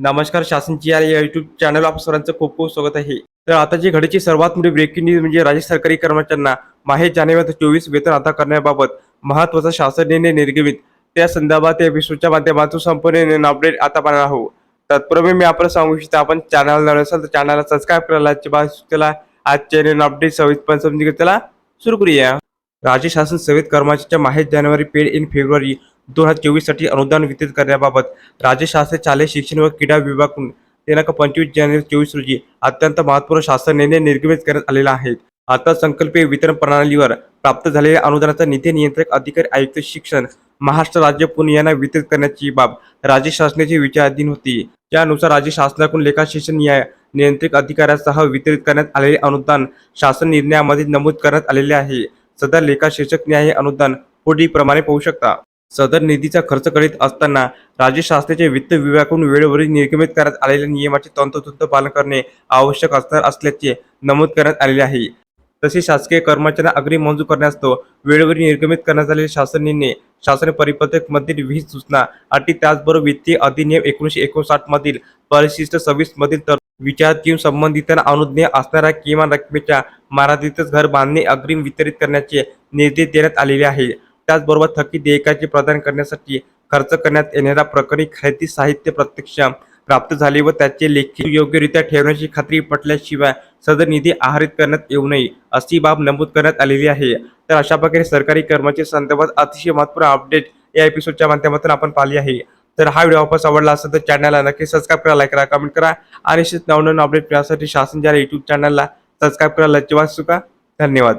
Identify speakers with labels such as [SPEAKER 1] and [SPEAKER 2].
[SPEAKER 1] नमस्कार शासनची या YouTube channel आप सर्वांचं खूप खूप स्वागत आहे. तर आता जी घडीची सर्वात मोठी ब्रेकिंग न्यूज म्हणजे राज्य सरकारी कर्मचाऱ्यांना माहे जानेवारी 24 वेतन अदा करण्याबाबत महत्त्वाचा शासन निर्णय निर्गमित. त्या संदर्भात या एपिसोडच्या माध्यमातून संपूर्ण अपडेट आता पाहणार आहोत. तत्पूर्वी मी आपल्याला सांगू इच्छितो, आपण चॅनल नवीन असाल तर चॅनलला सबस्क्राईब करायला त्याला आजचे नवीन अपडेट सविस्तर समजून घेऊ. त्याला सुरू करूया. राज्य शासन सेवेत कर्मचाऱ्यांच्या माहे जानेवारी पेड इन फेब्रुवारी 2024 साठी अनुदान वितरित करण्याबाबत राज्य शासनाचे शालेय शिक्षण व क्रीडा विभागाकडून दिनांक 25 जानेवारी 24 रोजी अत्यंत महत्त्वपूर्ण शासन निर्णय निर्गमित करण्यात आलेला आहे. अर्थसंकल्पीय वितरण प्रणालीवर प्राप्त झालेल्या अनुदानाचा निधी नियंत्रक अधिकारी आयुक्त शिक्षण महाराष्ट्र राज्य पुणे यांना वितरित करण्याची बाब राज्य शासनाची विचाराधीन होती. त्यानुसार राज्य शासनाकडून लेखा शिक्षण नियंत्रक अधिकाऱ्यासह वितरित करण्यात आलेले अनुदान शासन निर्णयामध्ये नमूद करण्यात आलेले आहे. सदर लेखा शीर्षक न्याय अनुदान पुढील प्रमाणे पाहू शकता. सदर निधीचा खर्च करीत असताना राज्य शासनाचे वित्त विभागाकडून वेळोवेळी निर्गमित करण्यात आलेल्या नियमाचे तंतोतंत पालन करणे आवश्यक असणार असल्याचे नमूद करण्यात आलेले आहे. तसेच शासकीय कर्मचाऱ्यांना अग्रिम मंजूर करण्यास्तव वेळोवेळी निर्गमित करण्यात आलेले शासन निर्णय, शासन परिपत्रक मधील विहित सूचना, अटी, त्याचबरोबर वित्तीय अधिनियम 1959 मधील परिशिष्ट 26 मधील तर विचारात घेऊन संबंधितांना अनुज्ञेय असणाऱ्या किमान रकमेच्या मर्यादेतच घर बांधणे अग्रिम वितरित करण्याचे निर्देश देण्यात आलेले आहे. त्याचबरोबर थकीत देयकाचे प्रदान करण्यासाठी खर्च करण्यात येणाऱ्या प्रकरणी खरेदी साहित्य प्रत्यक्ष प्राप्त झाले व त्याचे लेखी योग्यरित्या ठेवण्याची खात्री पटल्याशिवाय सदर निधी आहरित करण्यात येऊ नये अशी बाब नमूद करण्यात आलेली आहे. तर अशा प्रकारे सरकारी कर्मचारी संदर्भात अतिशय महत्त्वपूर्ण अपडेट या एपिसोडच्या माध्यमातून आपण पाहिली आहे. तर हा व्हिडिओ वापस आवडला असेल तर चॅनलला नक्की सबस्क्राईब करा, लाईक करा, कमेंट करा आणि असेच नवनवीन अपडेट मिळण्यासाठी शासन ज्या युट्यूब चॅनलला सबस्क्राईब करायला अजिबात चुका. धन्यवाद.